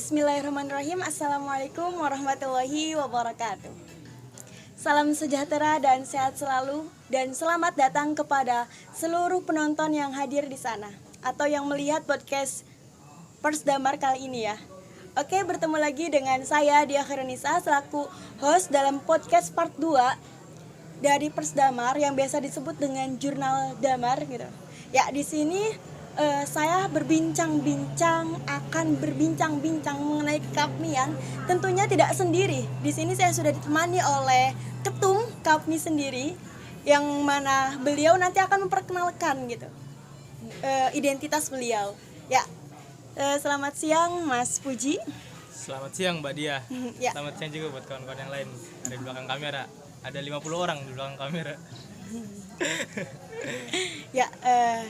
Bismillahirrahmanirrahim. Assalamualaikum warahmatullahi wabarakatuh. Salam sejahtera dan sehat selalu, dan selamat datang kepada seluruh penonton yang hadir di sana atau yang melihat podcast Persdamar kali ini ya. Oke, bertemu lagi dengan saya Dia Khairunisa selaku host dalam podcast part 2 dari Persdamar yang biasa disebut dengan Jurnal Damar gitu. Ya, di sini saya akan berbincang-bincang mengenai kekapmian. Tentunya tidak sendiri. Di sini saya sudah ditemani oleh ketum Kapmi sendiri, yang mana beliau nanti akan memperkenalkan gitu identitas beliau. Ya, selamat siang Mas Puji. Selamat siang Mbak Dia. Ya. Selamat siang juga buat kawan-kawan yang lain. Ada di belakang kamera. Ada 50 orang di belakang kamera. Ya,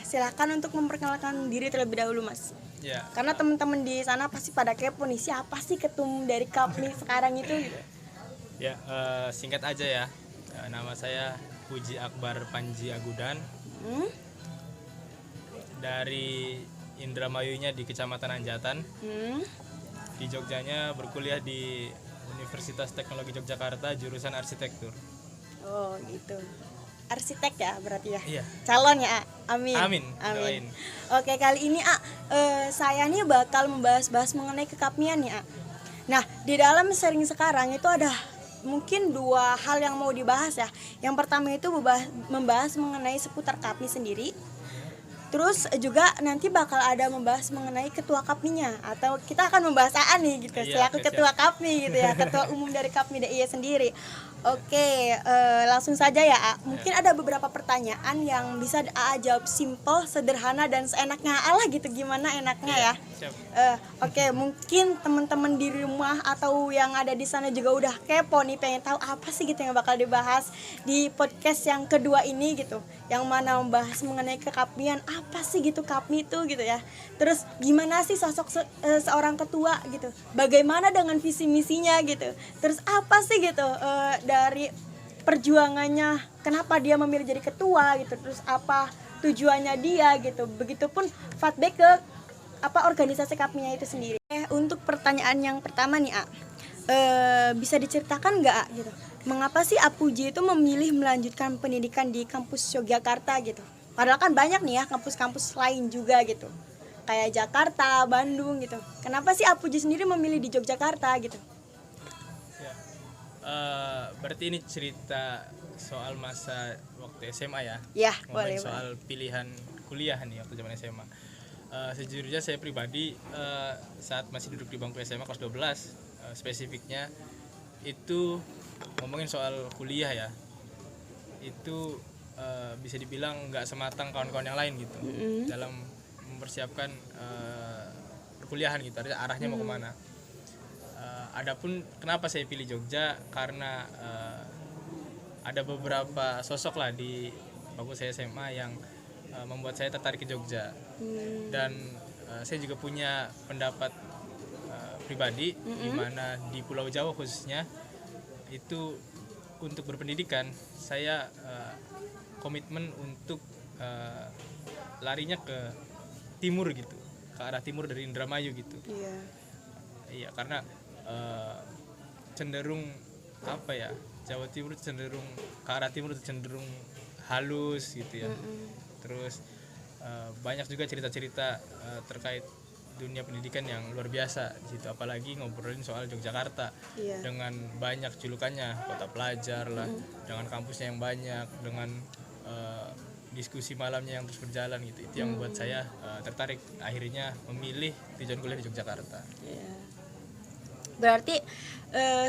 silakan untuk memperkenalkan diri terlebih dahulu Mas. Ya. Karena teman-teman di sana pasti pada kepo nih, siapa sih ketum dari Kapmi sekarang itu gitu. Ya, singkat aja ya. Nama saya Puji Akbar Panji Agudan. Dari Indramayunya di Kecamatan Anjatan. Di Jogjanya berkuliah di Universitas Teknologi Yogyakarta jurusan arsitektur. Oh gitu. Arsitek ya berarti ya? Iya. Calon ya, amin. Amin. Doain. Oke, kali ini saya nih bakal membahas mengenai kekapmian nih. Nah, di dalam sharing sekarang itu ada mungkin dua hal yang mau dibahas ya. Yang pertama itu membahas mengenai seputar Kapmi sendiri. Terus juga nanti bakal ada membahas mengenai ketua Kapminya, atau kita akan membahas AA nih gitu, selaku ketua Kapmi gitu ya, ketua umum dari Kapmi DIY sendiri. Oke, langsung saja ya A. Mungkin ada beberapa pertanyaan yang bisa AA jawab simple, sederhana, dan seenaknya Allah gitu, gimana enaknya ya. Oke, mungkin teman-teman di rumah atau yang ada di sana juga udah kepo nih, pengen tahu apa sih gitu yang bakal dibahas di podcast yang kedua ini gitu, yang mana membahas mengenai kekapmian, apa sih gitu Kapmi itu gitu ya. Terus gimana sih sosok seorang ketua gitu, bagaimana dengan visi misinya gitu, terus apa sih gitu dari perjuangannya, kenapa dia memilih jadi ketua gitu, terus apa tujuannya dia gitu. Begitupun feedback ke organisasi Kapminya itu sendiri. Untuk pertanyaan yang pertama nih bisa diceritakan nggak gitu, mengapa sih Puji itu memilih melanjutkan pendidikan di kampus Yogyakarta gitu, padahal kan banyak nih ya kampus-kampus lain juga gitu, kayak Jakarta, Bandung gitu. Kenapa sih Puji sendiri memilih di Yogyakarta gitu? Berarti ini cerita soal masa waktu SMA ya? Ya, ngomongin boleh. Soal pilihan kuliah nih waktu zaman SMA. Sejujurnya saya pribadi saat masih duduk di bangku SMA kelas 12, spesifiknya itu ngomongin soal kuliah ya, itu bisa dibilang nggak sematang kawan-kawan yang lain gitu dalam mempersiapkan perkuliahan gitu, arahnya mau kemana. Adapun kenapa saya pilih Jogja, karena ada beberapa sosok lah di bangku saya SMA yang membuat saya tertarik ke Jogja. Dan saya juga punya pendapat pribadi di mana di Pulau Jawa khususnya itu untuk berpendidikan saya komitmen untuk larinya ke timur gitu, ke arah timur dari Indramayu gitu. Iya, karena cenderung apa ya, Jawa Timur cenderung ke arah timur cenderung halus gitu ya. Terus banyak juga cerita-cerita terkait dunia pendidikan yang luar biasa di situ, apalagi ngobrolin soal Yogyakarta dengan banyak julukannya, kota pelajar lah, dengan kampusnya yang banyak, dengan diskusi malamnya yang terus berjalan gitu. Itu yang membuat saya tertarik, akhirnya memilih tujuan kuliah di Yogyakarta. Berarti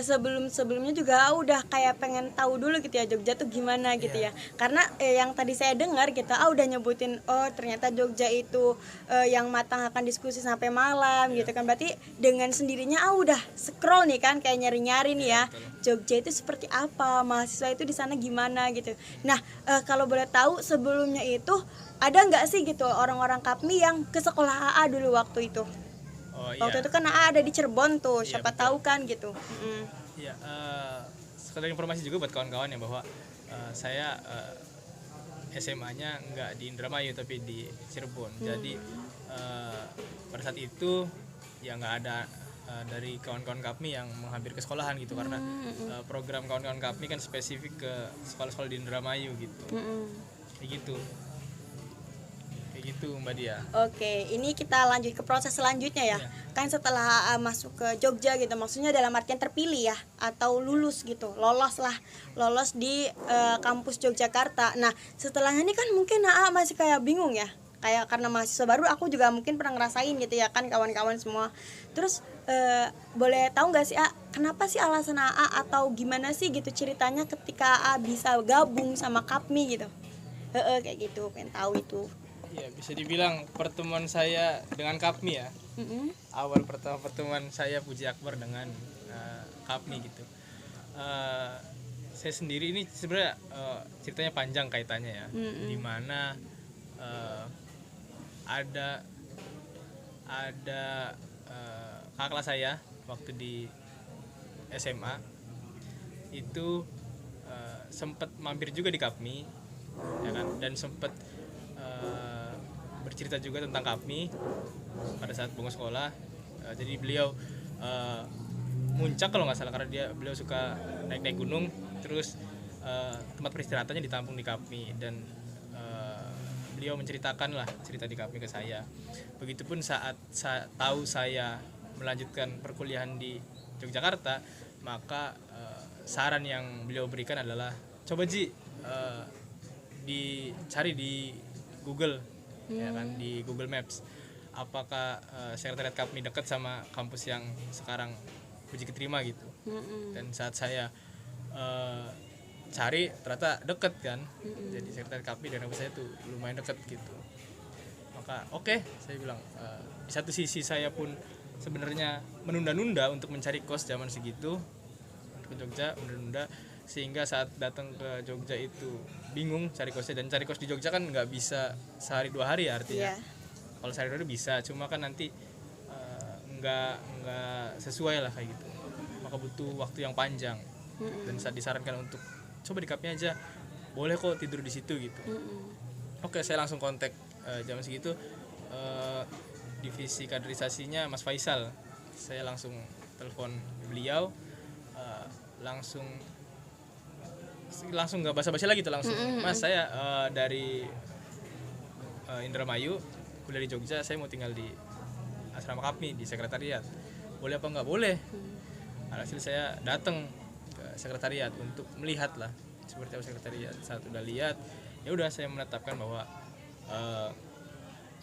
sebelumnya juga udah kayak pengen tahu dulu gitu ya Jogja tuh gimana gitu ya. Karena yang tadi saya dengar gitu udah nyebutin ternyata Jogja itu yang matang akan diskusi sampai malam gitu kan. Berarti dengan sendirinya udah scroll nih kan, kayak nyari-nyari nih ya. Jogja itu seperti apa, mahasiswa itu di sana gimana gitu. Nah, kalau boleh tahu sebelumnya itu ada nggak sih gitu orang-orang Kapmi yang ke sekolah AA dulu waktu itu? Waktu itu kan ada di Cirebon tuh, siapa tahu kan gitu. Iya, sekedar informasi juga buat kawan-kawan ya, bahwa saya SMA-nya nggak di Indramayu tapi di Cirebon. Jadi pada saat itu ya nggak ada dari kawan-kawan KAPMI yang menghampiri ke sekolahan gitu, karena program kawan-kawan KAPMI kan spesifik ke sekolah-sekolah di Indramayu gitu. Kayak gitu Mbak Dia. Oke, ini kita lanjut ke proses selanjutnya ya. Kan setelah masuk ke Jogja gitu, maksudnya dalam artian terpilih ya, atau lulus gitu, lolos di kampus Yogyakarta. Nah, setelahnya ini kan mungkin masih kayak bingung ya, kayak karena mahasiswa baru, aku juga mungkin pernah ngerasain gitu ya kan, kawan-kawan semua. Terus boleh tahu nggak sih kenapa sih alasan atau gimana sih gitu ceritanya ketika bisa gabung sama KAPMI gitu? Kayak gitu, pengen tahu itu. Ya, bisa dibilang pertemuan saya dengan KAPMI ya. Awal pertama pertemuan saya Puji Akbar dengan KAPMI gitu. Saya sendiri ini sebenarnya ceritanya panjang kaitannya ya. Dimana ada kakak kelas saya waktu di SMA itu sempat mampir juga di KAPMI ya kan, dan sempat bercerita juga tentang KAPMI pada saat bangku sekolah. Jadi beliau muncak kalau nggak salah, karena beliau suka naik gunung, terus tempat peristirahatannya ditampung di KAPMI, dan beliau menceritakan lah cerita di KAPMI ke saya. Begitupun saat tahu saya melanjutkan perkuliahan di Yogyakarta, maka saran yang beliau berikan adalah coba Ji dicari di Google ya kan, di Google Maps, apakah sekretariat KAPMI dekat sama kampus yang sekarang Puji keterima gitu. Dan saat saya cari ternyata deket kan, jadi sekretariat KAPMI dan kampus saya tuh lumayan deket gitu. Maka oke, saya bilang di satu sisi saya pun sebenarnya menunda-nunda untuk mencari kos zaman segitu ke Jogja, menunda, sehingga saat datang ke Jogja itu bingung cari kosnya. Dan cari kos di Jogja kan nggak bisa sehari 2 hari ya, artinya kalau sehari 2 hari bisa, cuma kan nanti nggak sesuai lah kayak gitu, maka butuh waktu yang panjang. Dan saat disarankan untuk coba di KAPMI aja, boleh kok tidur di situ gitu. Oke, saya langsung kontak zaman segitu divisi kaderisasinya Mas Faisal. Saya langsung telepon beliau, langsung nggak basa-basi lagi tuh, langsung Mas, saya dari Indramayu, kuliah di Jogja, saya mau tinggal di asrama KAPMI di sekretariat, boleh apa nggak boleh. Alhasil saya datang ke sekretariat untuk melihat lah seperti apa sekretariat. Saat udah lihat, ya udah saya menetapkan bahwa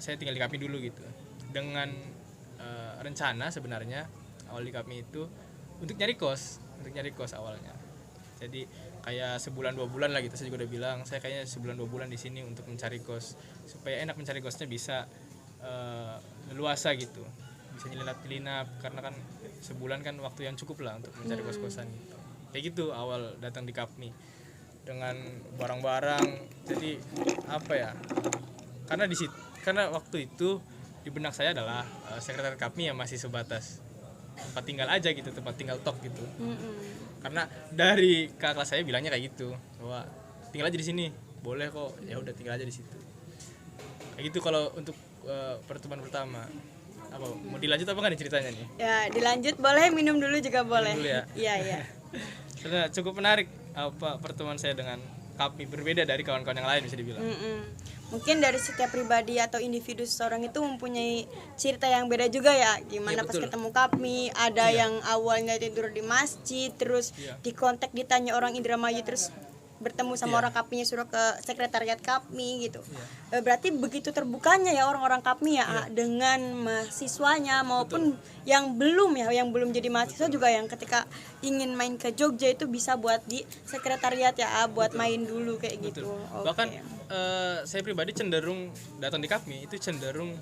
saya tinggal di KAPMI dulu gitu, dengan rencana sebenarnya awal di KAPMI itu untuk nyari kos awalnya. Jadi kayak sebulan 2 bulan lah gitu, saya juga udah bilang saya kayaknya sebulan 2 bulan di sini untuk mencari kos, supaya enak mencari kosnya, bisa leluasa gitu, bisa nyelinap karena kan sebulan kan waktu yang cukup lah untuk mencari kos-kosan gitu. Kayak gitu awal datang di KAPMI dengan barang-barang. Jadi apa ya, karena waktu itu di benak saya adalah sekretariat KAPMI yang masih sebatas tempat tinggal aja gitu, tempat tinggal tok gitu. Karena dari kakak kelas saya bilangnya kayak gitu, bahwa tinggal aja di sini, boleh kok, ya udah tinggal aja di situ. Kayak gitu kalau untuk pertemuan pertama. Apa mau dilanjut apa kan ceritanya nih? Ya, dilanjut boleh, minum dulu juga boleh. Minum dulu ya. Iya. Karena cukup menarik apa pertemuan saya dengan KAPMI, berbeda dari kawan-kawan yang lain bisa dibilang. Mungkin dari setiap pribadi atau individu seseorang itu mempunyai cerita yang beda juga ya. Gimana pas ketemu KAPMI, ada yang awalnya tidur di masjid, terus di kontak ditanya orang Indramayu, terus bertemu sama orang KAPMI, suruh ke sekretariat KAPMI gitu. Berarti begitu terbukanya ya orang-orang KAPMI ya dengan mahasiswanya maupun yang belum jadi mahasiswa juga, yang ketika ingin main ke Jogja itu bisa buat di sekretariat ya, buat main dulu kayak gitu. Bahkan saya pribadi cenderung datang di KAPMI itu cenderung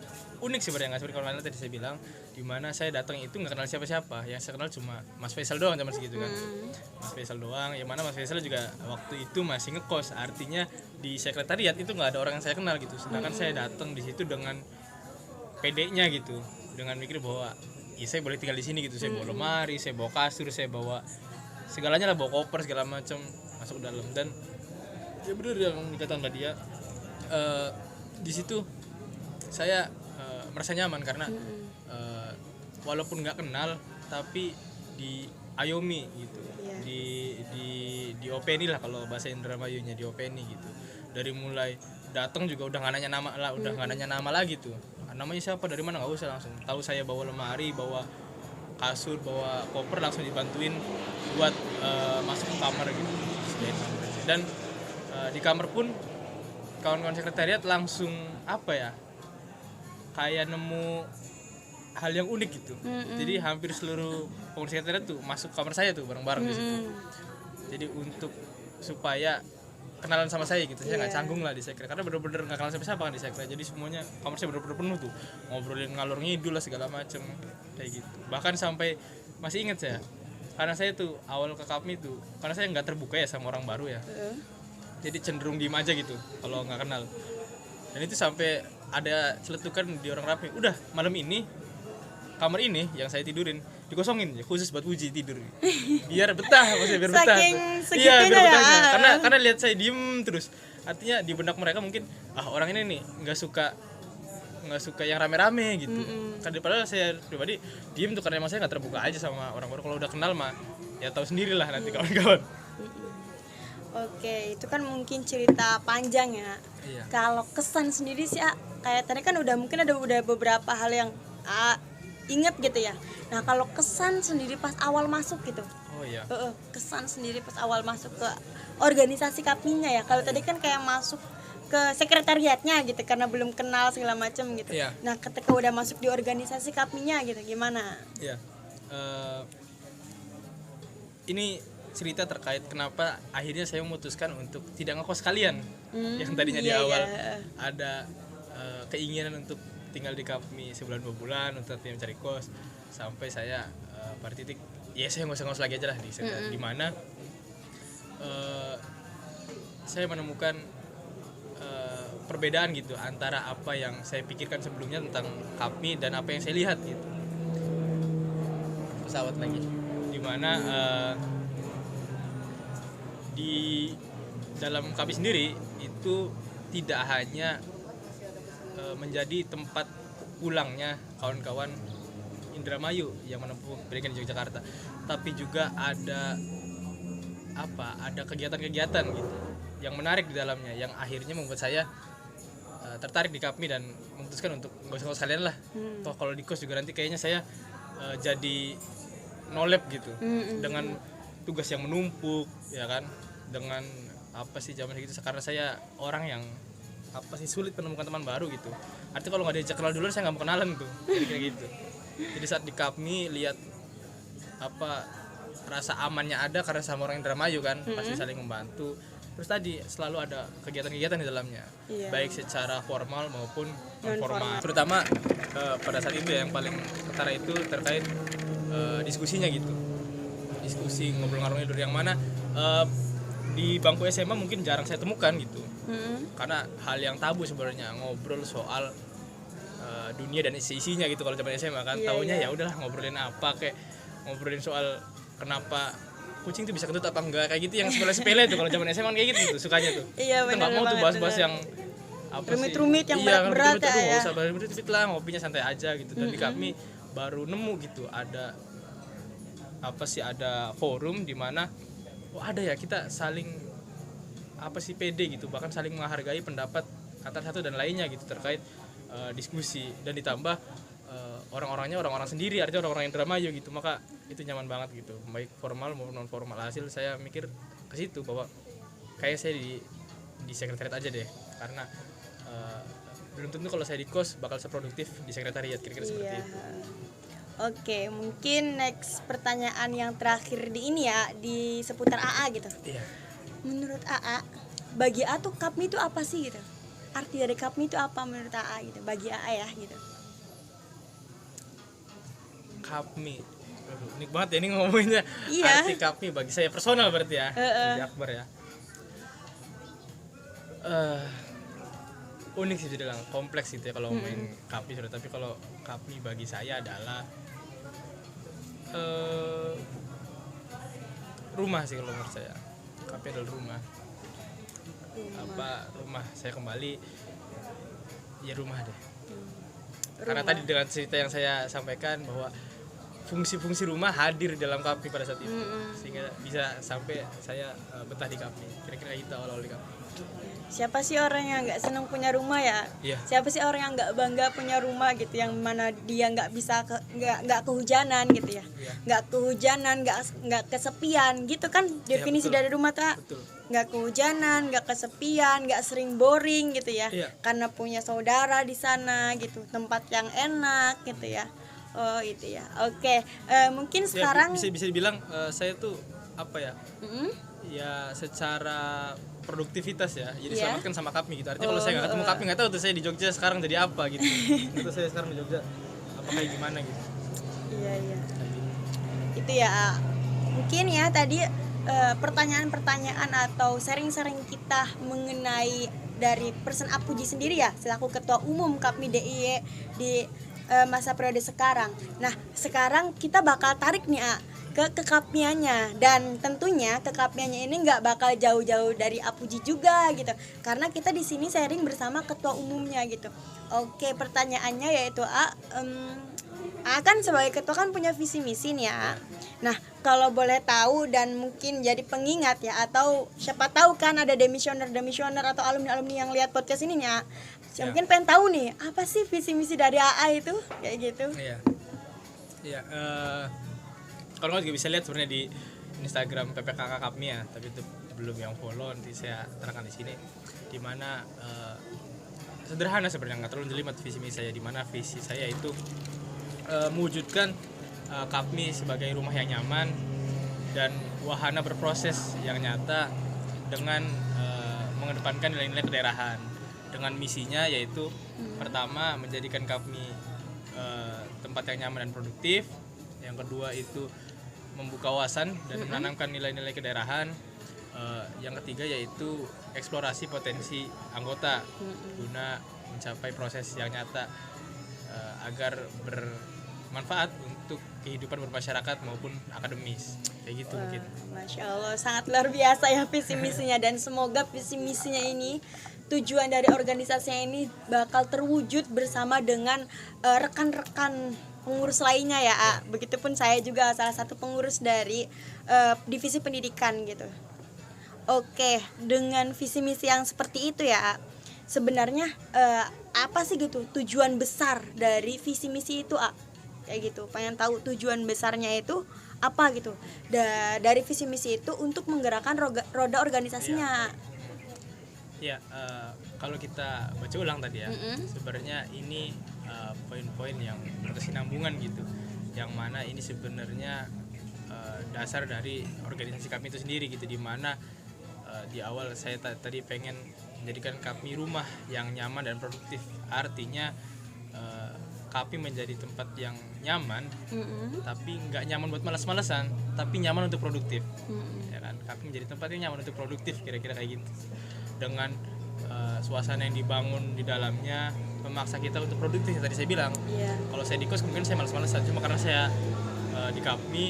unik sebenarnya, nggak seperti kalau tadi saya bilang, dimana saya datang itu nggak kenal siapa-siapa, yang saya kenal cuma Mas Faisal doang zaman segitu kan. Mas Faisal doang, yang mana Mas Faisal juga waktu itu masih ngekos, artinya di sekretariat itu nggak ada orang yang saya kenal gitu. Sedangkan saya datang di situ dengan PD-nya gitu, dengan mikir bahwa ya saya boleh tinggal di sini gitu. Saya bawa lemari, saya bawa kasur, saya bawa segalanya lah, bawa koper segala macam masuk ke dalam. Dan ya benar yang dikatakan Mbak Dia, di situ saya merasa nyaman karena walaupun nggak kenal, tapi diayomi gitu. Iya. Di openi lah kalau bahasa Indramayunya, diopeni gitu. Dari mulai datang juga udah nggak nanya nama lah, udah nggak nanya nama lagi tuh. Namanya siapa, dari mana, nggak usah, langsung tahu saya bawa lemari, bawa kasur, bawa koper, langsung dibantuin buat masuk ke kamar gitu. Dan di kamar pun kawan-kawan sekretariat langsung apa ya, kayak nemu hal yang unik gitu. Jadi hampir seluruh pengurus sekretariat tuh masuk kamar saya tuh bareng-bareng di situ. Jadi untuk supaya kenalan sama saya gitu, saya nggak canggung lah di sekre, karena bener-bener nggak kenal siapa-siapa kan di sekre. Jadi semuanya kamar saya bener-bener penuh tuh, ngobrolin ngalor ngidul lah segala macem kayak gitu. Bahkan sampai masih inget saya, karena saya tuh awal ke KAPMI tuh, karena saya nggak terbuka ya sama orang baru ya, jadi cenderung diem aja gitu kalau nggak kenal. Dan itu sampai ada celetukan di orang rapi, udah malam ini kamar ini yang saya tidurin dikosongin ya, khusus buat Uji tidur biar betah, maksudnya biar betah Saking tuh. Iya, biar segitunya betahnya. ya. Karena lihat saya diem terus, artinya di benak mereka mungkin orang ini nih nggak suka yang rame-rame gitu. Karena padahal saya pribadi diem tuh karena emang saya nggak terbuka aja sama orang baru. Kalau udah kenal mah ya tahu sendiri lah nanti kawan-kawan. Oke, itu kan mungkin cerita panjang ya. Iya. Kalau kesan sendiri sih, kayak tadi kan mungkin ada beberapa hal yang inget gitu ya. Nah, kalau kesan sendiri pas awal masuk gitu. Oh iya. Kesan sendiri pas awal masuk ke organisasi KAPMI-nya ya. Kalau tadi kan kayak masuk ke sekretariatnya gitu karena belum kenal segala macam gitu. Iya. Nah, ketika udah masuk di organisasi KAPMI-nya gitu, gimana? Iya. Ini cerita terkait kenapa akhirnya saya memutuskan untuk tidak ngekos kalian. Yang tadinya di awal ada keinginan untuk tinggal di KAPMI sebulan 2 bulan untuk mencari kos, sampai saya pada titik ya saya nggak usah ngos lagi aja lah di mana saya menemukan perbedaan gitu antara apa yang saya pikirkan sebelumnya tentang KAPMI dan apa yang saya lihat gitu. Pesawat lagi di mana di dalam KAPMI sendiri itu tidak hanya menjadi tempat pulangnya kawan-kawan Indramayu yang menempuh pendidikan di Yogyakarta, tapi juga ada kegiatan-kegiatan gitu yang menarik di dalamnya, yang akhirnya membuat saya tertarik di KAPMI dan memutuskan untuk nggak usah sekalian lah. Toh kalau di kos juga nanti kayaknya saya jadi nolep gitu dengan tugas yang menumpuk ya kan, dengan zaman gitu, karena saya orang yang sulit menemukan teman baru gitu. Artinya kalau nggak diajak kenal dulu saya nggak mau kenalan tuh, kayak gitu. Jadi saat di KAPMI lihat rasa amannya ada karena sama orang Indramayu kan, pasti saling membantu. Terus tadi selalu ada kegiatan-kegiatan di dalamnya, baik secara formal maupun non formal. Terutama pada saat itu yang paling ketara itu terkait diskusinya gitu, diskusi ngobrol-ngobrol yang mana di bangku SMA mungkin jarang saya temukan gitu. Karena hal yang tabu sebenarnya ngobrol soal dunia dan isi-isinya gitu kalau zaman SMA kan. Taunya ya udahlah ngobrolin apa, kayak ngobrolin soal kenapa kucing tuh bisa kentut apa enggak, kayak gitu yang sepele-sepele tuh kalau zaman SMA kayak gitu tuh sukanya tuh. Iya, kita nggak mau tuh bahas-bahas yang rumit-rumit yang berat-berat ya. Nggak usah bahas rumit lah, ngopinya santai aja gitu. Dan di kami baru nemu gitu ada ada forum di mana ada ya kita saling pede gitu, bahkan saling menghargai pendapat antara satu dan lainnya gitu terkait diskusi, dan ditambah orang-orangnya orang-orang sendiri, artinya orang-orang Indramayu gitu, maka itu nyaman banget gitu, baik formal maupun non formal. Hasil saya mikir ke situ bahwa kayak saya di sekretariat aja deh, karena belum tentu kalau saya di kos bakal seproduktif di sekretariat, kira-kira seperti itu. Oke, mungkin next pertanyaan yang terakhir di ini ya, di seputar AA gitu. Iya. Menurut AA, bagi AA tuh KAPMI itu apa sih gitu? Arti dari KAPMI itu apa menurut AA gitu? Bagi AA ya gitu. KAPMI, unik banget ya ini ngomonginnya. Iya. Arti KAPMI bagi saya personal berarti ya, bagi Akbar ya. Unik sih, dibilang kompleks gitu ya kalau ngomongin KAPMI sudah. Tapi kalau KAPMI bagi saya adalah rumah sih kalau menurut saya. KAPMI adalah rumah. Rumah saya kembali ya, rumah deh. Karena tadi dengan cerita yang saya sampaikan bahwa fungsi-fungsi rumah hadir dalam KAPMI pada saat itu, sehingga bisa sampai saya betah di KAPMI. Kira-kira itu awal-awal di KAPMI. Siapa sih orang yang nggak seneng punya rumah ya? Iya. Siapa sih orang yang nggak bangga punya rumah gitu, yang mana dia nggak bisa nggak kehujanan gitu ya? Iya. Nggak kehujanan, nggak kesepian gitu kan definisi betul. dari rumah tak? Betul. Nggak kehujanan, nggak kesepian, nggak sering boring gitu ya? Iya. Karena punya saudara di sana gitu, tempat yang enak gitu ya. Oh itu ya. Oke, mungkin sekarang bisa dibilang saya tuh apa ya? Mm-mm. Ya secara produktivitas ya, jadi Iya. selamatkan sama KAPMI gitu. Artinya kalau saya nggak ketemu KAPMI, nggak tahu tuh saya di Jogja sekarang jadi apa gitu. Nggak tahu saya sekarang di Jogja apa kayak gimana gitu. Iya. Itu ya, mungkin ya tadi pertanyaan-pertanyaan atau sharing-sharing kita mengenai dari person Apuji sendiri ya, selaku ketua umum KAPMI DIY di masa periode sekarang. Nah, sekarang kita bakal tarik nih ke KAPMI-nya, dan tentunya ke KAPMI-nya ini nggak bakal jauh-jauh dari Apuji juga gitu, karena kita di sini sharing bersama ketua umumnya gitu. Oke, pertanyaannya yaitu kan sebagai ketua kan punya visi misi nih ya. Nah, kalau boleh tahu dan mungkin jadi pengingat ya, atau siapa tahu kan ada demisioner atau alumni yang lihat podcast ini nih ya. Ya. Mungkin pengen tahu nih, apa sih visi misi dari AA itu? Kayak gitu. Iya. Kalau nggak juga bisa lihat sebenarnya di Instagram PPKK KAPMI ya, tapi itu belum yang follow, nanti saya terangkan di sini. Dimana sederhana sebenarnya, nggak terlalu jelimet visi misi saya. Dimana visi saya itu mewujudkan KAPMI sebagai rumah yang nyaman dan wahana berproses yang nyata dengan mengedepankan nilai-nilai kedaerahan, dengan misinya yaitu pertama menjadikan KAPMI tempat yang nyaman dan produktif, yang kedua itu membuka wawasan dan menanamkan nilai-nilai kedaerahan, yang ketiga yaitu eksplorasi potensi anggota guna mencapai proses yang nyata agar bermanfaat untuk kehidupan bermasyarakat maupun akademis, kayak gitu. Mungkin. Masya Allah, sangat luar biasa ya visi misinya, dan semoga visi misinya ini, tujuan dari organisasinya ini bakal terwujud bersama dengan rekan-rekan pengurus lainnya ya. Begitupun saya juga salah satu pengurus dari divisi pendidikan gitu. Oke, dengan visi misi yang seperti itu ya, sebenarnya apa sih gitu tujuan besar dari visi misi itu, kayak gitu. Pengen tahu tujuan besarnya itu apa gitu, dari visi misi itu untuk menggerakkan roda organisasinya. Ya, kalau kita baca ulang tadi ya, sebenarnya ini poin-poin yang berkesinambungan gitu, yang mana ini sebenarnya dasar dari organisasi kami itu sendiri gitu, di mana di awal saya tadi pengen menjadikan KAPMI rumah yang nyaman dan produktif. Artinya KAPMI menjadi tempat yang nyaman, tapi nggak nyaman buat malas-malesan, tapi nyaman untuk produktif. Ya kan, KAPMI menjadi tempat yang nyaman untuk produktif, kira-kira kayak gitu. Dengan suasana yang dibangun di dalamnya memaksa kita untuk produktif. Tadi saya bilang, kalau saya di kos mungkin saya malas-malesan, cuma karena saya di KAPMI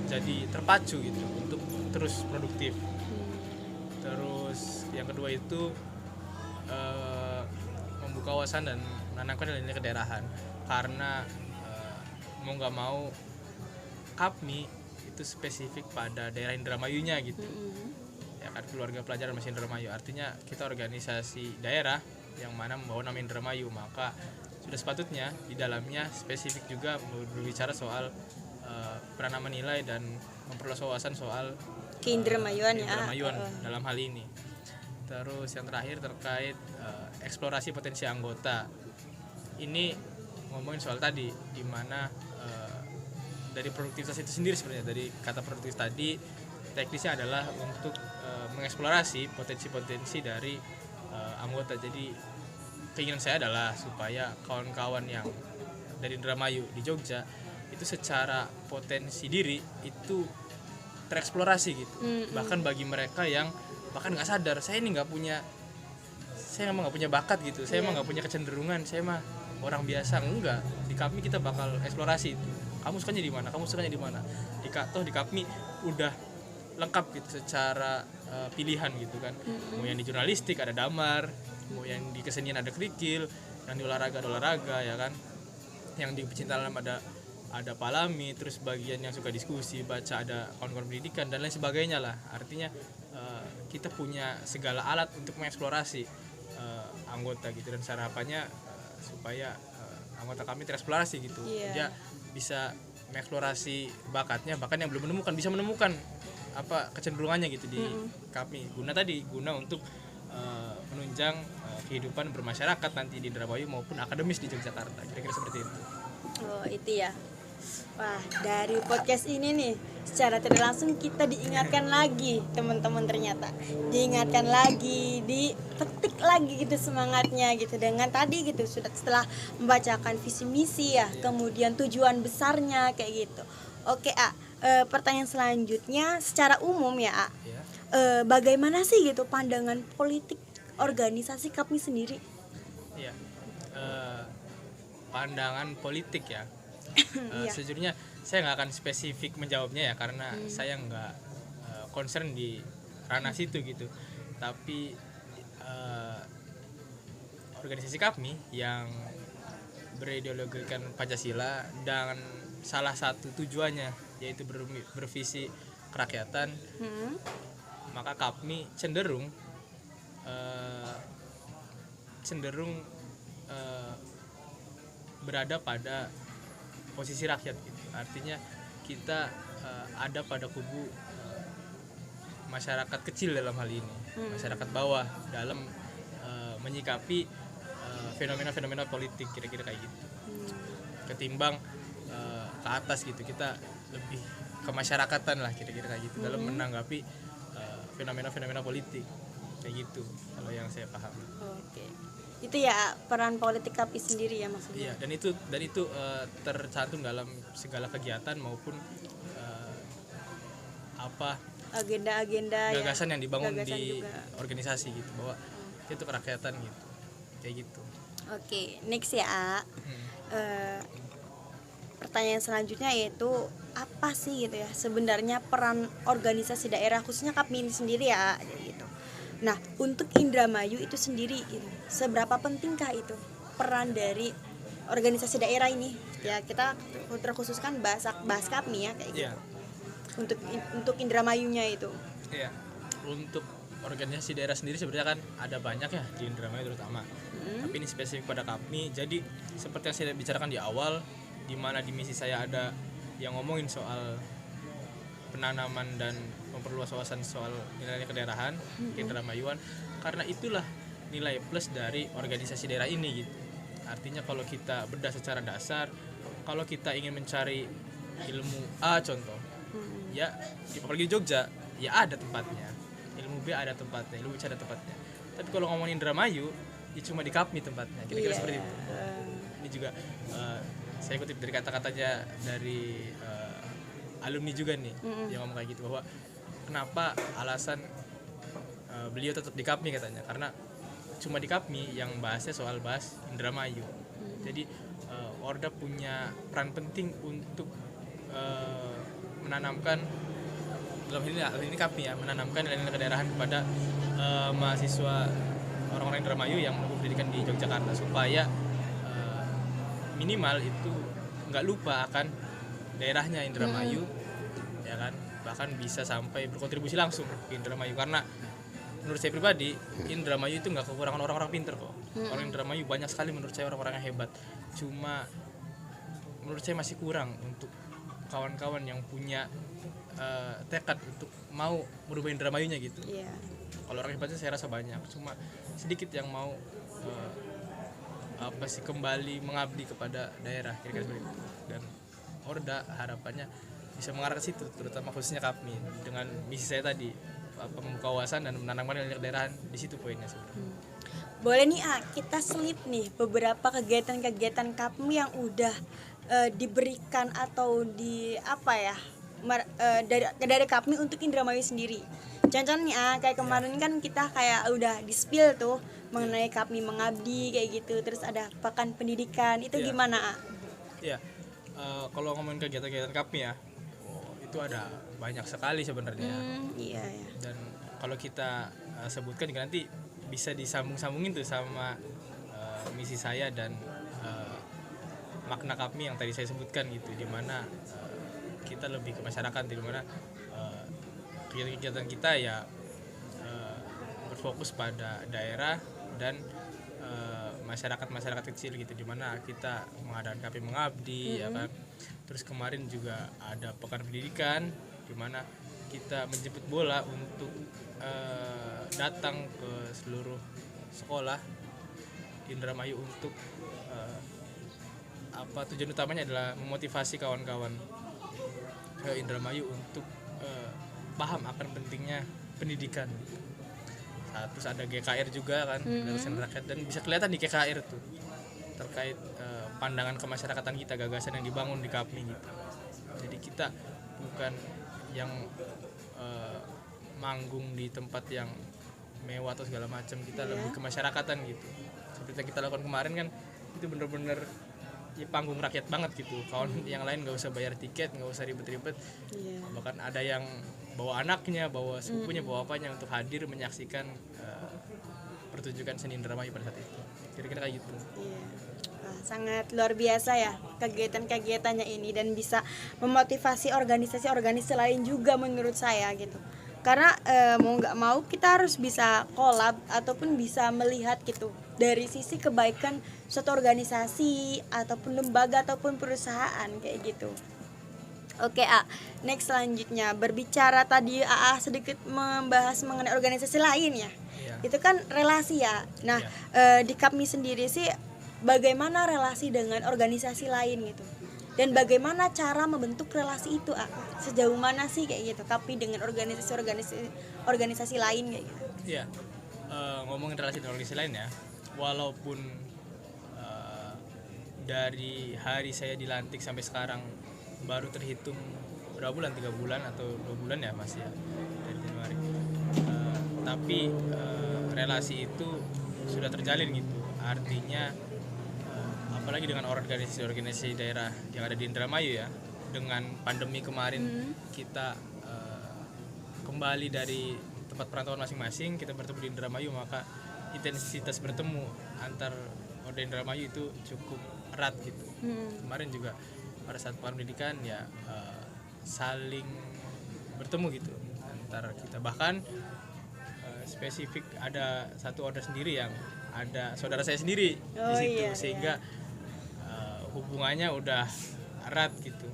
jadi terpacu gitu untuk terus produktif. Terus yang kedua itu membuka wawasan dan menanamkan nilai-nilai kedaerahan, karena mau nggak mau KAPMI itu spesifik pada daerah Indramayunya gitu. Ya kan, keluarga pelajar masih Indramayu, artinya kita organisasi daerah yang mana membawa nama Indramayu, maka sudah sepatutnya di dalamnya spesifik juga berbicara soal penanaman nilai dan memperluas wawasan soal Keindramayuan dalam hal ini. Terus yang terakhir terkait eksplorasi potensi anggota. Ini ngomongin soal tadi, di mana dari produktivitas itu sendiri sebenarnya, dari kata produktivitas tadi teknisnya adalah untuk mengeksplorasi potensi-potensi dari anggota. Jadi keinginan saya adalah supaya kawan-kawan yang dari Indramayu di Jogja itu secara potensi diri itu tereksplorasi gitu. Bahkan bagi mereka yang bahkan nggak sadar, saya ini nggak punya bakat gitu, saya emang nggak punya kecenderungan, saya mah orang biasa. Enggak, di KAPMI kita bakal eksplorasi itu. Kamu sukanya di mana, di KAPMI udah lengkap gitu secara pilihan gitu kan. Mau yang di jurnalistik ada Damar, mau yang di kesenian ada Krikil, yang di olahraga ada olahraga ya kan, yang di pecinta alam ada ada palami, terus bagian yang suka diskusi, baca, ada kawan-kawan pendidikan dan lain sebagainya lah. Artinya kita punya segala alat untuk mengeksplorasi anggota gitu, dan harapannya supaya anggota kami tereksplorasi gitu. Dia bisa mengeksplorasi bakatnya, bahkan yang belum menemukan bisa menemukan apa kecenderungannya gitu di kami. Guna untuk menunjang kehidupan bermasyarakat nanti di Indramayu maupun akademis di Yogyakarta. Kira-kira seperti itu. Oh, itu ya. Wah, dari podcast ini nih secara tidak langsung kita diingatkan lagi, teman-teman, ternyata diingatkan lagi, dipetik lagi gitu semangatnya gitu dengan tadi gitu, sudah setelah membacakan visi misi ya, kemudian tujuan besarnya kayak gitu. Oke, pertanyaan selanjutnya secara umum ya, bagaimana sih gitu pandangan politik organisasi KAPMI sendiri? Iya. Pandangan politik ya. Sejujurnya saya nggak akan spesifik menjawabnya ya, karena saya nggak concern di ranah situ gitu. Tapi organisasi KAPMI yang berideologikan Pancasila dan salah satu tujuannya yaitu bervisi kerakyatan, maka KAPMI cenderung berada pada posisi rakyat gitu. Artinya kita ada pada kubu masyarakat kecil dalam hal ini, masyarakat bawah dalam menyikapi fenomena-fenomena politik, kira-kira kayak gitu. Ketimbang ke atas gitu, kita lebih kemasyarakatan lah, kira-kira kayak gitu dalam menanggapi fenomena-fenomena politik kayak gitu, kalau yang saya paham. Oke. Itu ya peran politik KAPMI sendiri ya maksudnya. Iya, dan itu tercantum dalam segala kegiatan maupun agenda-agenda gagasan yang dibangun gagasan di juga. organisasi gitu, bahwa itu kerakyatan gitu, kayak gitu. Oke, next ya. Pertanyaan selanjutnya yaitu apa sih gitu ya sebenarnya peran organisasi daerah khususnya KAPMI ini sendiri ya gitu. Nah, untuk Indramayu itu sendiri gitu, seberapa pentingkah itu peran dari organisasi daerah ini? Ya, kita terkhususkan bahas KAPMI ya kayak gitu. Untuk Indramayunya itu. Iya. Untuk organisasi daerah sendiri sebenarnya kan ada banyak ya di Indramayu terutama. Tapi ini spesifik pada KAPMI. Jadi seperti yang saya bicarakan di awal, di mana di misi saya ada yang ngomongin soal penanaman dan memperluas wawasan soal nilai kedaerahan, Indramayuan, karena itulah nilai plus dari organisasi daerah ini gitu. Artinya kalau kita bedah secara dasar, kalau kita ingin mencari ilmu A contoh, ya apalagi di Jogja, ya ada tempatnya. Ilmu B ada tempatnya, ilmu C ada tempatnya. Tapi kalau ngomongin Indramayu, ya cuma di KAPMI tempatnya, kira-kira seperti itu. Ini juga saya kutip dari kata-katanya dari alumni juga nih, yang ngomong kayak gitu, bahwa kenapa alasan beliau tetap di KAPMI katanya, karena cuma di KAPMI yang bahasnya soal bahas Indramayu. Jadi Orda punya peran penting untuk menanamkan dalam hal ini KAPMI ya, menanamkan nilai-nilai kedaerahan kepada mahasiswa orang-orang Indramayu yang menempuh pendidikan di Yogyakarta, supaya minimal itu nggak lupa akan daerahnya Indramayu, ya kan, bahkan bisa sampai berkontribusi langsung ke Indramayu. Karena menurut saya pribadi, Indramayu itu nggak kekurangan orang-orang pinter kok. Orang Indramayu banyak sekali menurut saya orang-orang yang hebat. Cuma menurut saya masih kurang untuk kawan-kawan yang punya tekad untuk mau merubah Indramayunya gitu. Kalau orang hebatnya saya rasa banyak, cuma sedikit yang mau kembali mengabdi kepada daerah, kira-kira seperti itu. Dan Orda harapannya bisa mengarah ke situ, terutama khususnya KAPMI dengan misi saya tadi, membuka wawasan dan menanamkan nilai kedaerahan. Di situ poinnya sebenarnya. Boleh nih kita selip nih beberapa kegiatan-kegiatan KAPMI yang udah diberikan atau dari KAPMI untuk Indramayu sendiri. Contohnya kayak kemarin kan kita kayak udah di-spill tuh mengenai KAPMI mengabdi kayak gitu, terus ada pekan pendidikan, itu gimana? Iya. Kalau ngomongin kegiatan-kegiatan KAPMI ya, itu ada banyak sekali sebenarnya. Iya. Dan kalau kita sebutkan juga nanti bisa disambung-sambungin tuh sama misi saya dan makna KAPMI yang tadi saya sebutkan gitu, di mana kita lebih ke masyarakat, di mana kegiatan-kegiatan kita ya berfokus pada daerah dan masyarakat kecil gitu, di mana kita mengadakan KP Mengabdi ya kan. Terus kemarin juga ada pekan pendidikan di mana kita menjemput bola untuk datang ke seluruh sekolah Indramayu untuk tujuan utamanya adalah memotivasi kawan-kawan Indramayu untuk paham akan pentingnya pendidikan. Terus ada GKR juga kan, gagasan rakyat, dan bisa kelihatan di GKR tuh terkait pandangan kemasyarakatan kita, gagasan yang dibangun di KAPMI gitu. Jadi kita bukan yang manggung di tempat yang mewah atau segala macam, kita lebih kemasyarakatan gitu. Seperti yang kita lakukan kemarin kan, itu bener-bener ya panggung rakyat banget gitu. Kawan yang lain nggak usah bayar tiket, nggak usah ribet-ribet, bahkan ada yang bawa anaknya, bawa sepupunya, bawa apanya untuk hadir menyaksikan pertunjukan seni Indramayu pada saat itu. Kira-kira kayak gitu. Wah, sangat luar biasa ya kegiatan-kegiatannya ini, dan bisa memotivasi organisasi-organisasi lain juga menurut saya gitu. Karena mau nggak mau kita harus bisa collab ataupun bisa melihat gitu dari sisi kebaikan suatu organisasi ataupun lembaga ataupun perusahaan kayak gitu. Oke, next selanjutnya berbicara tadi sedikit membahas mengenai organisasi lain ya. Itu kan relasi ya. Nah, di KAPMI sendiri sih bagaimana relasi dengan organisasi lain gitu. Dan bagaimana cara membentuk relasi itu, sejauh mana sih kayak gitu KAPMI dengan organisasi lain kayak gitu. Iya. Ngomongin relasi dengan organisasi lain ya. Walaupun dari hari saya dilantik sampai sekarang baru terhitung berapa bulan, 3 bulan atau 2 bulan ya Mas ya, dari Januari. Tapi relasi itu sudah terjalin gitu. Artinya apalagi dengan organisasi daerah yang ada di Indramayu ya, dengan pandemi kemarin kita kembali dari tempat perantauan masing-masing, kita bertemu di Indramayu, maka intensitas bertemu antar warga Indramayu itu cukup erat gitu. Kemarin juga pada saat pendidikan ya saling bertemu gitu antara kita, bahkan spesifik ada satu order sendiri yang ada saudara saya sendiri di situ, sehingga hubungannya udah erat gitu,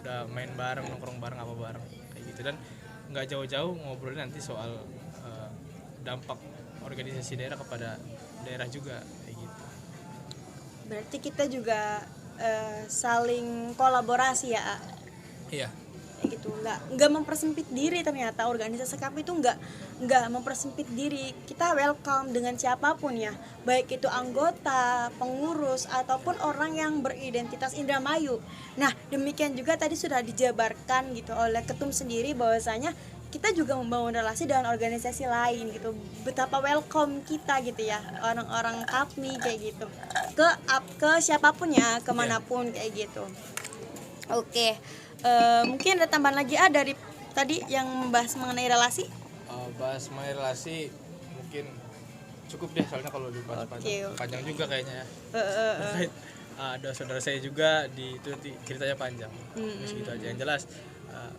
udah main bareng, nongkrong bareng, apa bareng kayak gitu, dan nggak jauh-jauh ngobrolin nanti soal dampak organisasi daerah kepada daerah juga kayak gitu. Berarti kita juga saling kolaborasi ya. Iya. Kayak gitu, nggak mempersempit diri. Ternyata organisasi KAPMI itu nggak mempersempit diri. Kita welcome dengan siapapun ya, baik itu anggota, pengurus ataupun orang yang beridentitas Indramayu. Nah, demikian juga tadi sudah dijabarkan gitu oleh ketum sendiri bahwasanya kita juga membangun relasi dengan organisasi lain gitu. Betapa welcome kita gitu ya, orang-orang KAPMI kayak gitu ke siapapun ya, kemanapun kayak gitu. Oke, mungkin ada tambahan lagi dari tadi yang membahas mengenai relasi. Bahas mengenai relasi mungkin cukup deh, soalnya kalau dibahas panjang juga kayaknya. Ada saudara saya juga itu ceritanya panjang. Segitu aja. Yang jelas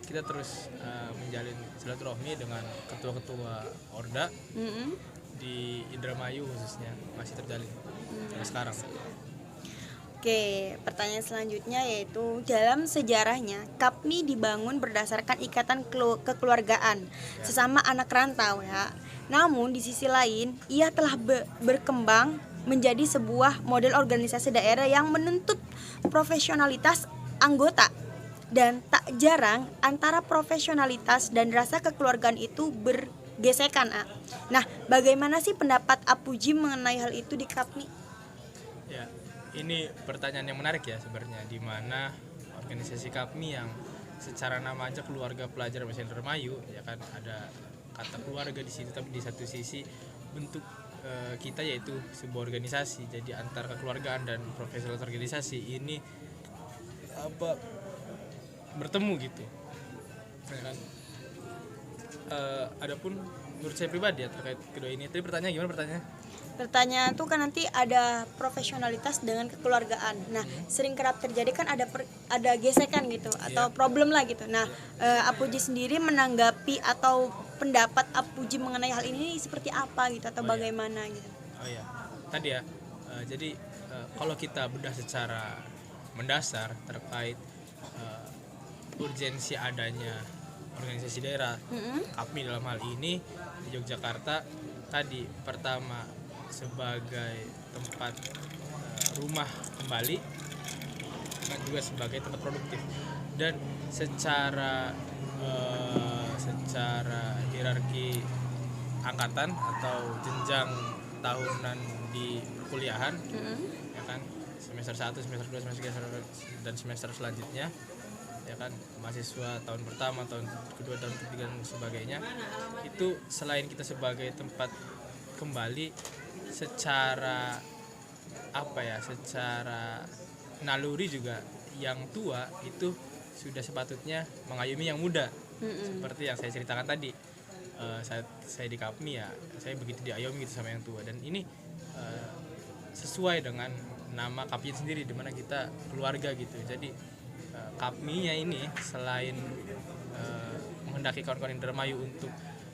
kita terus menjalin silaturahmi dengan ketua-ketua Orda di Indramayu khususnya, masih terjalin sampai sekarang. Oke, pertanyaan selanjutnya yaitu dalam sejarahnya KAPMI dibangun berdasarkan ikatan kekeluargaan sesama anak rantau ya. Namun di sisi lain ia telah berkembang menjadi sebuah model organisasi daerah yang menuntut profesionalitas anggota, dan tak jarang antara profesionalitas dan rasa kekeluargaan itu bergesekan. Nah, bagaimana sih pendapat Apuji mengenai hal itu di KAPMI? Ya, ini pertanyaan yang menarik ya sebenarnya, di mana organisasi KAPMI yang secara nama aja keluarga pelajar Mesin Indramayu ya kan, ada kata keluarga di sini, tapi di satu sisi bentuk kita yaitu sebuah organisasi. Jadi antara kekeluargaan dan profesional organisasi ini bertemu gitu ya kan. Adapun menurut saya pribadi ya terkait kedua ini. Tadi pertanyaan gimana pertanyaannya? Pertanyaan tuh kan nanti ada profesionalitas dengan kekeluargaan. Nah, sering kerap terjadi kan ada gesekan gitu atau problem lah gitu. Nah, Apuji sendiri menanggapi atau pendapat Apuji mengenai hal ini seperti apa gitu atau bagaimana gitu? Oh iya, tadi ya. Jadi kalau kita bedah secara mendasar terkait urgensi adanya organisasi daerah, KAPMI dalam hal ini di Yogyakarta tadi pertama sebagai tempat rumah kembali dan juga sebagai tempat produktif dan secara hierarki angkatan atau jenjang tahunan di perkuliahan ya kan, semester 1, semester 2, semester 3 dan semester selanjutnya ya kan, mahasiswa tahun pertama, tahun kedua, tahun ketiga dan sebagainya, itu selain kita sebagai tempat kembali secara secara naluri juga yang tua itu sudah sepatutnya mengayomi yang muda. Seperti yang saya ceritakan tadi, saat saya di KAPMI ya saya begitu diayomi gitu sama yang tua, dan ini sesuai dengan nama KAPMI sendiri, dimana kita keluarga gitu. Jadi KAPMI-nya ini selain menghendaki kawan-kawan Indramayu untuk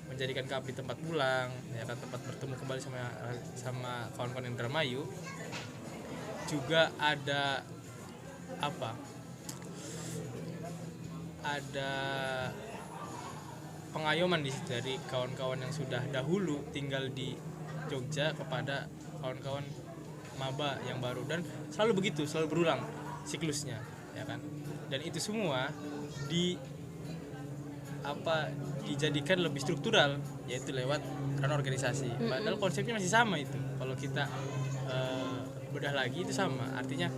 menjadikan KAPMI tempat pulang, ya kan, tempat bertemu kembali sama kawan-kawan Indramayu, juga ada ada pengayoman dari kawan-kawan yang sudah dahulu tinggal di Jogja kepada kawan-kawan maba yang baru, dan selalu begitu, selalu berulang siklusnya ya kan, dan itu semua dijadikan lebih struktural, yaitu lewat ranah organisasi. Padahal konsepnya masih sama itu. Kalau kita bedah lagi itu sama. Artinya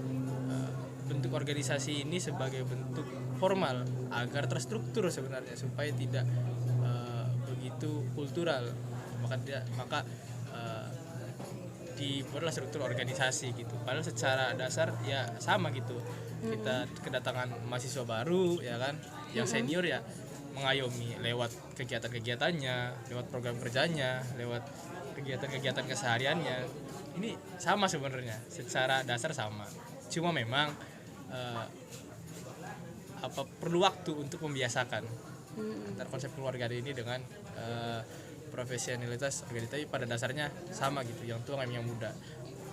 bentuk organisasi ini sebagai bentuk formal agar terstruktur sebenarnya, supaya tidak begitu kultural. Maka dibuatlah struktur organisasi gitu. Padahal secara dasar ya sama gitu. Kita kedatangan mahasiswa baru ya kan, yang senior ya mengayomi lewat kegiatan-kegiatannya, lewat program kerjanya, lewat kegiatan-kegiatan kesehariannya. Ini sama sebenarnya, secara dasar sama. Cuma memang perlu waktu untuk membiasakan antara konsep keluarga ini dengan profesionalitas organisasi. Pada dasarnya sama gitu, yang tua yang muda.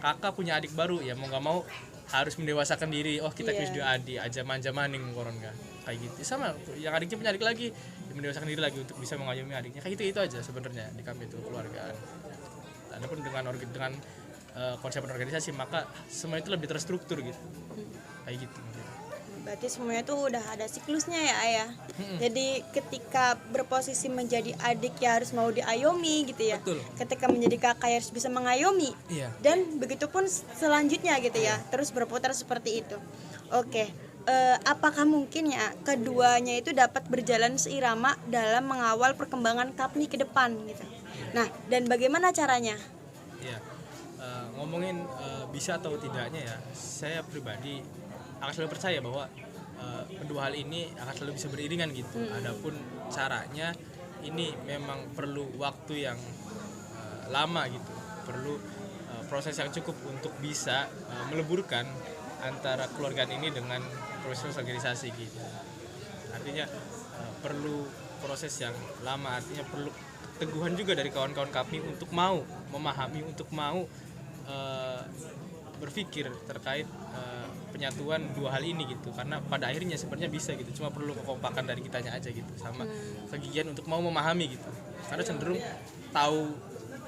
Kakak punya adik baru ya mau nggak mau harus mendewasakan diri. Oh kita kuis dua adik aja manja maning koron kan, kayak gitu. Sama yang adiknya punya adik lagi, mendewasakan diri lagi untuk bisa mengayomi adiknya, kayak gitu. Itu aja sebenarnya di kami itu keluargaan. Adapun dengan konsep organisasi, maka semua itu lebih terstruktur gitu, kayak gitu. Berarti semuanya tuh udah ada siklusnya ya Ayah. Jadi ketika berposisi menjadi adik ya harus mau diayomi gitu ya. Betul. Ketika menjadi kakak ya harus bisa mengayomi. Iya. Dan begitupun selanjutnya gitu ya. Terus berputar seperti itu. Oke. Apakah mungkin ya keduanya itu dapat berjalan seirama dalam mengawal perkembangan KAPMI ke depan gitu. Nah, dan bagaimana caranya? Iya. Ngomongin bisa atau tidaknya ya, saya pribadi akan selalu percaya bahwa kedua hal ini akan selalu bisa beriringan gitu. Adapun caranya ini memang perlu waktu yang lama gitu, perlu proses yang cukup untuk bisa meleburkan antara keluargaan ini dengan proses organisasi gitu. Artinya perlu proses yang lama, artinya perlu keteguhan juga dari kawan-kawan KAPMI untuk mau memahami, untuk mau berpikir terkait penyatuan dua hal ini gitu. Karena pada akhirnya sebenarnya bisa gitu, cuma perlu kekompakan dari kitanya aja gitu, sama kegigihan untuk mau memahami gitu. Karena cenderung tahu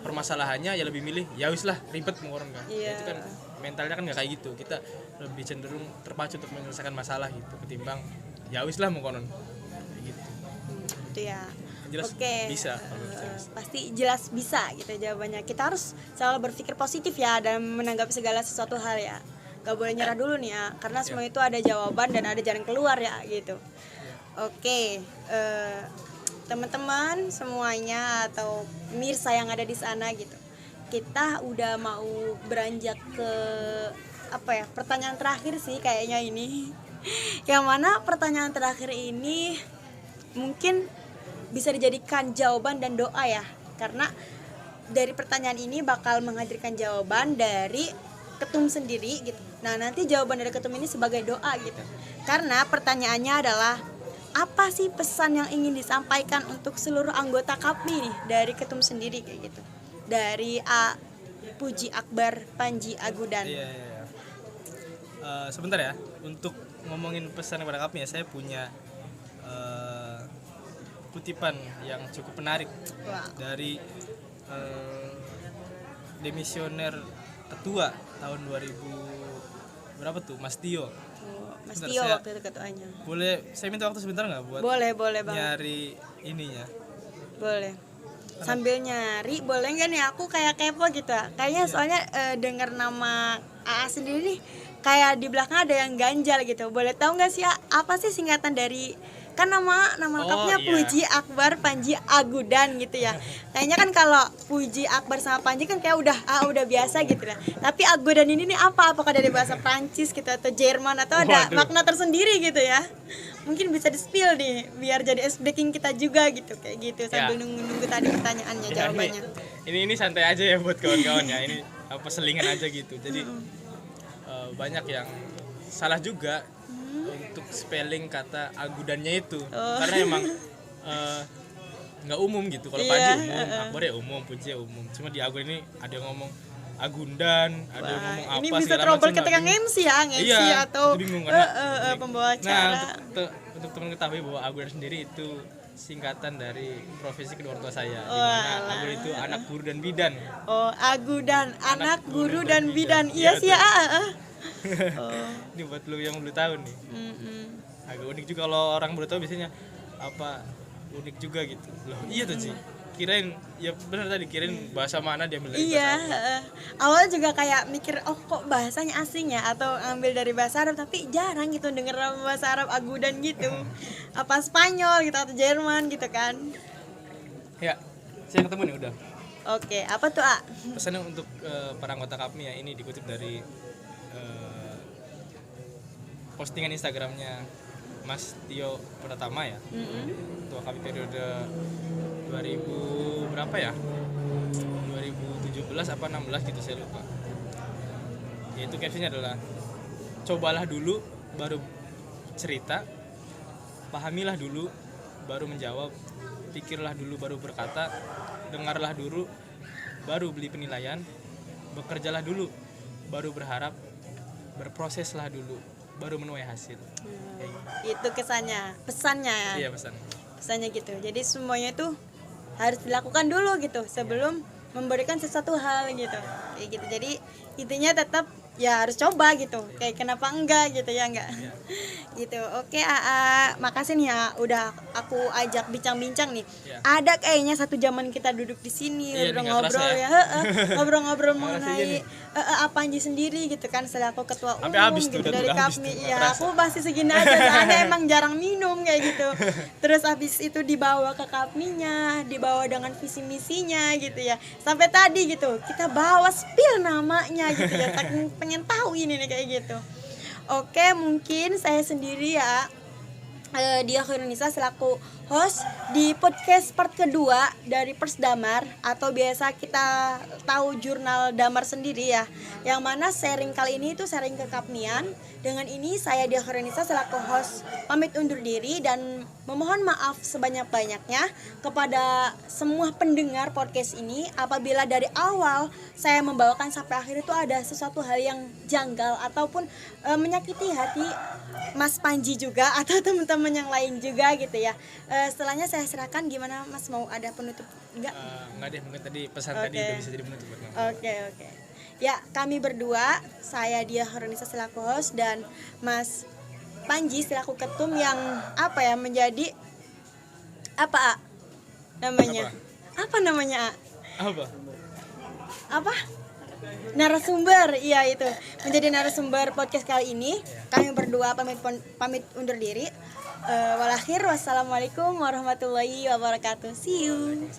permasalahannya ya lebih milih ya wis lah ribet mengoron kan. Itu kan mentalnya kan nggak kayak gitu. Kita lebih cenderung terpacu untuk menyelesaikan masalah gitu, ketimbang ya wis lah mengoron kayak gitu. Itu ya. Jelas bisa pasti jelas bisa gitu jawabannya. Kita harus selalu berpikir positif ya dalam menanggapi segala sesuatu hal ya. Gak boleh nyerah dulu nih ya, karena semua itu ada jawaban dan ada jalan keluar ya gitu. Oke, teman-teman semuanya atau mirsa yang ada di sana gitu, kita udah mau beranjak ke pertanyaan terakhir sih kayaknya ini. Yang mana pertanyaan terakhir ini mungkin bisa dijadikan jawaban dan doa ya karena dari pertanyaan ini bakal menghadirkan jawaban dari ketum sendiri gitu. Nah, nanti jawaban dari ketum ini sebagai doa gitu. Karena pertanyaannya adalah apa sih pesan yang ingin disampaikan untuk seluruh anggota KAPMI nih dari ketum sendiri kayak gitu. Dari Puji Akbar Panji Agudan. Iya. Sebentar ya, untuk ngomongin pesan kepada KAPMI ya, saya punya kutipan yang cukup menarik. Wah. Dari demisioner ketua tahun 2000 berapa tuh, Mas Tio. Mas Bentar, Tio saya- waktu itu ketuanya. Boleh saya minta waktu sebentar nggak buat Boleh Bang. nyari ininya? Boleh. Sambil nyari, boleh nggak nih? Aku kayak kepo gitu. Kayaknya soalnya dengar nama AA sendiri nih, kayak di belakang ada yang ganjal gitu. Boleh tahu nggak sih apa sih singkatan dari, kan nama lengkapnya iya. Puji Akbar Panji Agudan gitu ya. Kayaknya kan kalau Puji Akbar sama Panji kan kayak udah biasa gitu lah. Tapi Agudan ini nih apa? Apakah dari bahasa Prancis gitu atau Jerman atau ada Waduh. makna tersendiri gitu ya? Mungkin bisa di-spill nih biar jadi ice breaking kita juga gitu, kayak gitu sambil nunggu tadi pertanyaannya, Ya, jawabannya. ini santai aja ya buat kawan-kawan ya. Ini apa selingan aja gitu. Jadi banyak yang salah juga untuk spelling kata agudannya itu. Karena emang nggak umum gitu. Kalau Panji umum, Akbar ya umum, Puji ya umum. Cuma di Agudan ini ada yang ngomong Agundan, ada yang ngomong apa Ini bisa segala trouble macam, ketika nggak bingung. MC ya, MC Iya, atau itu bingung karena pembawa Nah, acara. untuk teman ketahui bahwa Agudan sendiri itu singkatan dari profesi kedua orang tua saya, di Wah. mana Agudan itu anak guru dan bidan. Oh, Agudan, anak guru dan bidan. bidan. Iya, Iya sih ya. Ini buat lu yang belum tahu nih. Agak unik juga kalau orang baru tahu, biasanya apa unik juga gitu. Loh, iya tuh sih. Kirain ya benar tadi, kirain bahasa mana dia ambil dari Iya, bahasa Arab. awalnya juga kayak mikir, oh kok bahasanya asing ya, atau ambil dari bahasa Arab, tapi jarang gitu denger bahasa Arab Agudan gitu. Apa Spanyol gitu atau Jerman gitu kan. Ya, saya ketemu nih udah. Oke, apa tuh A? Pesannya untuk para anggota KAPMI ya, ini dikutip dari postingan Instagramnya Mas Tio Pratama ya. Ketua KAPMI periode 2000 berapa ya? 2017 apa 16 gitu, saya lupa. Yaitu captionnya adalah cobalah dulu baru cerita, pahamilah dulu baru menjawab, pikirlah dulu baru berkata, dengarlah dulu baru beli penilaian, bekerjalah dulu baru berharap, berproseslah dulu baru menuai hasil. Kayak gitu. Itu kesannya, pesannya ya. Iya pesan. Pesannya gitu. Jadi semuanya itu harus dilakukan dulu gitu sebelum memberikan sesuatu hal gitu. Kayak gitu. Jadi intinya tetap ya harus coba gitu. Kayak kenapa enggak gitu ya, enggak. Gitu. Oke, AA, makasih nih ya udah aku ajak bincang-bincang nih. Iya. Ada kayaknya satu zaman kita duduk di sini Iya, ngobrol-ngobrol nggak ya. kerasa Ngobrol-ngobrol Makasih mengenai nih. Panji sendiri gitu kan, setelah aku ketua Sampai umum habis gitu tuh, udah dari habis KAPMI. tuh, nggak Iya, kerasa. aku masih segini aja soalnya emang jarang minum kayak gitu. Terus habis itu dibawa ke KAPMI-nya, dibawa dengan visi misinya gitu ya. Sampai tadi gitu kita bawa spill namanya gitu ya, saking pengen tahu ini nih kayak gitu. Oke, mungkin saya sendiri ya, Dia Khairunnisa selaku host di podcast part kedua dari Pers Damar, atau biasa kita tahu jurnal Damar sendiri ya, yang mana sharing kali ini itu sharing kekapnian. Dengan ini saya Dia Khairunnisa selaku host pamit undur diri dan memohon maaf sebanyak-banyaknya kepada semua pendengar podcast ini apabila dari awal saya membawakan sampai akhir itu ada sesuatu hal yang janggal ataupun menyakiti hati Mas Panji juga atau teman-teman yang lain juga gitu ya. Setelahnya saya serahkan, gimana Mas, mau ada penutup enggak? Enggak deh, mungkin tadi pesan Oke. tadi udah bisa jadi penutup buat kamu. Oke. Ya, kami berdua, saya Dia Khairunnisa selaku host dan Mas Panji selaku ketum yang apa ya, menjadi apa A? Namanya? Apa namanya A? Apa? Apa? Narasumber, iya itu, menjadi narasumber podcast kali ini. Kami berdua pamit undur diri. Walakhir, wassalamualaikum warahmatullahi wabarakatuh. See you.